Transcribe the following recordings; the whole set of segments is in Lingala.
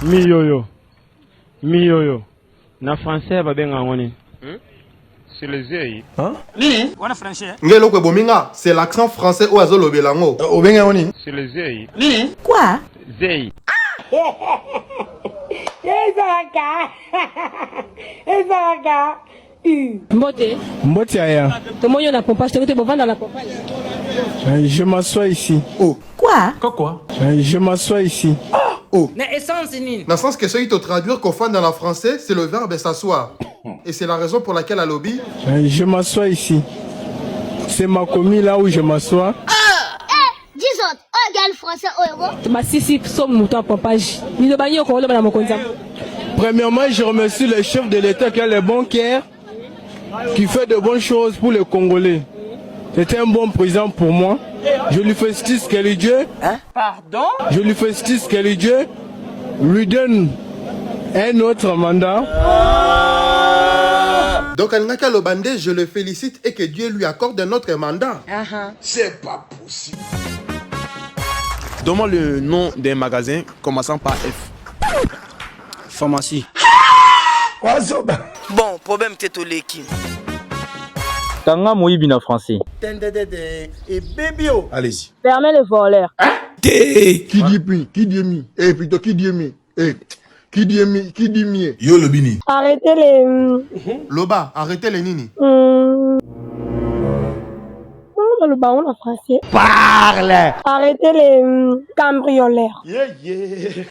Miyoyo. Miyoyo. Na français babenga ngoni. C'est les yeux. Hein? Nini? Wana français? Ngelo kwe bominga, c'est l'accent français ou azolo belango. Obenga oni? C'est les yeux. Nini? Quoi? Zey. Mbote. Mbote aya. Tomonyo na pompage, te bovanda dans la pompage. Je m'assois ici. Oh. Quoi? Quoi? Je m'assois ici. Oh. Na essence nini? Dans le sens que celui te traduire qu'au fond dans la français, c'est le verbe s'asseoir. Et c'est la raison pour laquelle à lobby. Je m'assois ici. C'est ma commis là où je m'assois. Disons, regarde français au héros. Ma sisi somme mouton pompage. Ni le bagno ko loba na mokonza. Premièrement, je remercie le chef de l'État qui a le bon cœur, qui fait de bonnes choses pour les Congolais. C'était un bon président pour moi. Je lui félicite que les dieux. Hein? Pardon? Je lui félicite que les dieux lui donne un autre mandat. Donc Alnaka Lobande, je le félicite et que Dieu lui accorde un autre mandat. C'est pas possible. Donne-moi le nom d'un magasin commençant par F. Pharmacie. Bon, problème t'es au leki. Tanga moyibina français. Et bébio. Allez-y. Fermez le voleur. T. Qui dit mi? Qui dit mi? Eh, plutôt qui dit mi? Eh, qui dit mi? Qui dit mi? Yo le bini. Arrêtez les... Loba, arrêtez les nini. Le baron en français. Parle! Arrêtez les cambrioleurs. Yeah, yeah.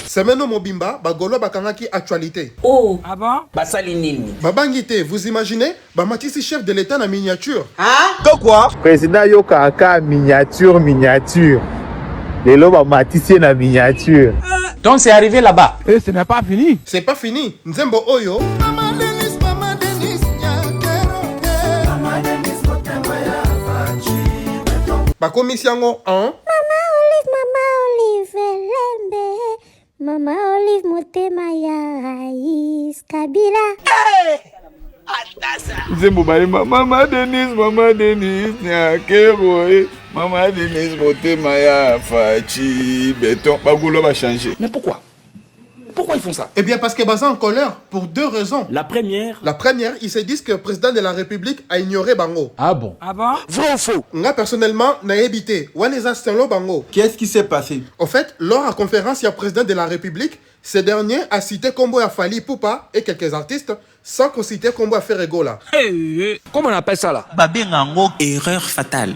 Semeno Mobimba, Bagolo Bakangaki actualité. Oh. Ah bon? Basali nini? Babangite, vous imaginez? Bamatisi chef de l'État en miniature. Quoi? Président Yokaka miniature. Lelo Bamatisi na miniature. Donc c'est arrivé là-bas. Et ce n'est pas fini. C'est pas fini. Nzembo Oyo. Bakomisiango en. Mama Olive motema ya Raïs Kabila. Nzembo bali Mama Denise nyakero. Mama Denise motema ya fachi béton. Bagolo va changer. Mais pourquoi? Pourquoi ils font ça? Eh bien parce que Baza en colère pour deux raisons. La première. La première, ils se disent que le président de la République a ignoré Bango. Ah bon? Ah bon? Vrai ou faux? Moi personnellement, n'a évité. Waneza Stenlo Bango. Qu'est-ce qui s'est passé? En fait, lors de la conférence, il y a le président de la République. Ce dernier a cité Kombo à Fali Poupa et quelques artistes sans qu'on cite Kombo à Ferregola. Comment on appelle ça là? Erreur fatale.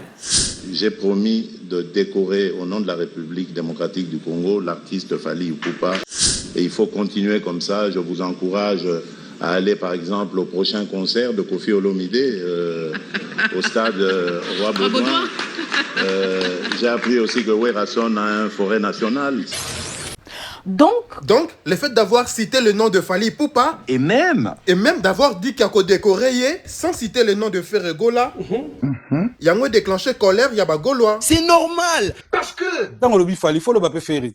J'ai promis de décorer au nom de la République démocratique du Congo l'artiste Fali Ipupa. Et il faut continuer comme ça. Je vous encourage à aller par exemple au prochain concert de Kofi Olomide au stade Roi Baudouin. J'ai appris aussi que Werason a un forêt nationale. Donc, le fait d'avoir cité le nom de Fali Poupa Et même d'avoir dit qu'il y a décoré sans citer le nom de Ferregola, il y a déclenché colère, il y a Gaulois. c'est normal. Parce que. Dans le lobby il faut le bapé ferrit.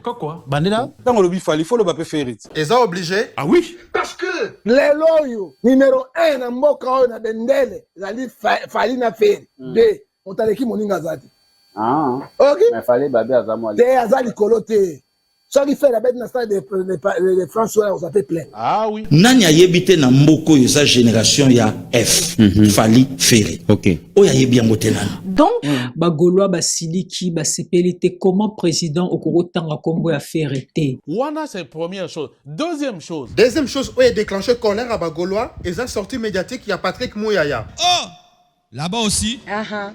Quoi? Bandina. Dans le lobby il faut le bapé ferrit. Ils ont obligé. Ah oui. Parce que. Les loyaux, numéro 1, na mboka na bendele, zali Fali na feri. 2, on t'a l'équipe moninga zati. Ah. Ok? Mais fallait baber azamo. Te azali kolote. Ça qui fait la bête dans de François, on s'appelle plein. Ah oui. Nani a yebite na mboko yo sa génération ya F. Fali Ferré. OK. Oya yebi yango te nani. Donc, Bagoloa Basiliki Basepelite comment président Okoro Tanga Kombo a fait arrêter. Wana, c'est la première chose. Deuxième chose. Deuxième chose, où il a déclenché colère à Bagolois, ils ont sorti médiatique, il y a Patrick Mouyaya. Oh! Là-bas aussi.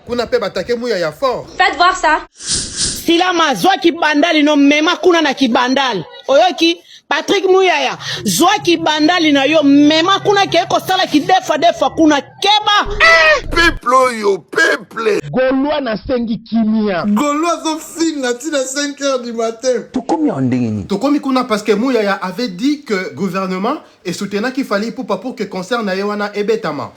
Qu'on appelle attaquer Mouyaya fort. Faites voir ça. Sila mazwa ki bandali no mema kuna na kibandali. Oyoki Patrick Mouyaya, zwa ki bandali na yo mema kuna ke ko sala ki defa kuna keba. Peuple yo, peuple. Gaulois na sengi kimia. Gaulois sont fins à 5 h du matin. Tout combien on dingue? Tokomi kuna parce que Mouyaya avait dit que le gouvernement est soutenant qu'il fallait pour que concerne Nayewana et Betama.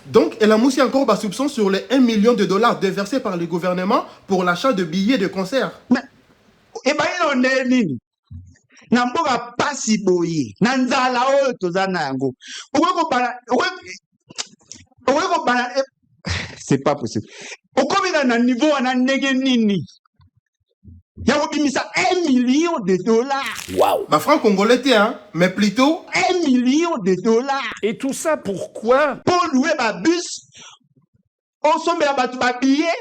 Donc, elle a moussé encore bas soupçon sur les 1 million de dollars déversés par le gouvernement pour l'achat de billets de concert. Mais, et ben, il en est nini. na mboka pasi boye na nzala oyo tozana yango c'est pas possible okomela na niveau wana ndenge nini ya kobimisa 1 million de dollars. Waouh. Bah franc congolais hein, mais plutôt 1 million de dollars. Et tout ça pourquoi? Pour louer ma bus. On sommet à battre ma billet.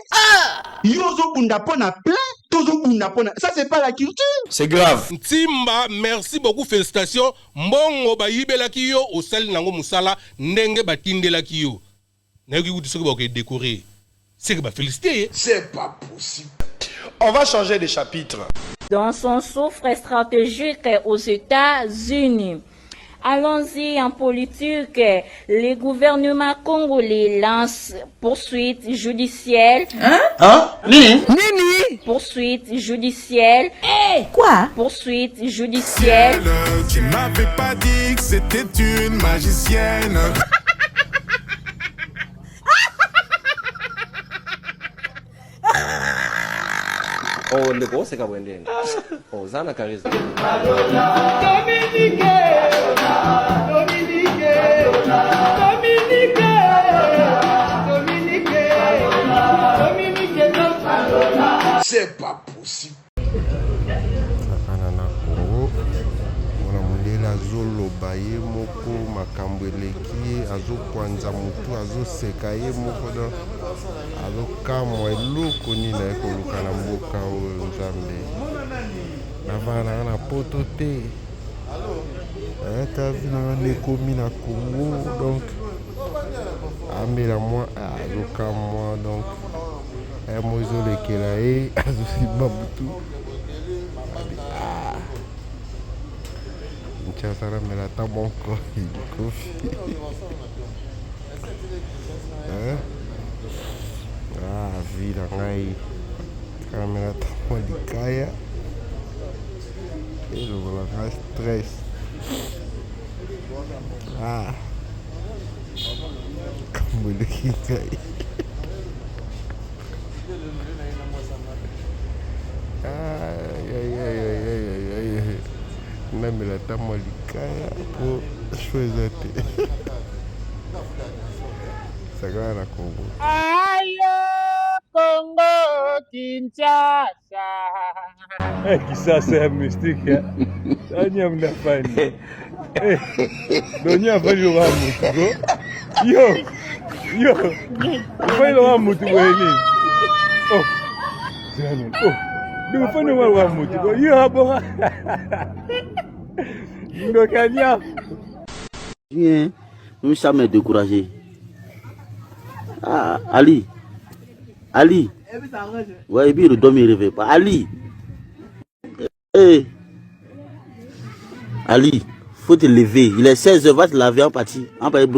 Yozo bunda pona plein. Tozo bunda pona. Ça c'est pas la culture. C'est grave. Timba, merci beaucoup, félicitations. Mbongo ba yibela kiyo osali nango musala ndenge batindela kiyo. Nayoki kuti soki ba ko décorer. C'est que ba féliciter. C'est pas possible. On va changer de chapitre. Dans son souffle stratégique aux États-Unis. Allons-y en politique. Le gouvernement congolais lance poursuite judiciaire. Nini? Poursuite judiciaire. Quoi? Poursuite judiciaire. Tu m'avais pas dit que c'était une magicienne. Oh, le gros c'est Kabwendene. Oh, Zana Karis. C'est pas possible. Anana Congo. Mwana mondele azoloba ye moko makambo eleki azokwanza mutu azoseka ye moko donc azokamwa eloko nini naye koluka na mboka oyo nzambe navana na poto te kavi nanga nekomi na Congo donc amela mwa azokamwa donc mo ezolekela ye azosimba mutu Nchasara melata monko kofi. Vida ngai kamera tamo dikaya. Elo la ngai stress. Kamule kikai. Même la tamolikaya pour choisir. Ça gagne la Congo. Ayo Congo Kinshasa. Kisasa ya mystique. Anya mnafanya. Donya fanya wa mutu. Yo. Fanya wa mutu wewe. Oh. Zana. Oh. Ndio fanya wa mutu. Yo hapo. Bien, nous sommes découragés. Ali. Ouais, et puis le dôme ne réveille pas. Ali. Ali, faut te lever. Il est 16h, va te laver en partie. En partie,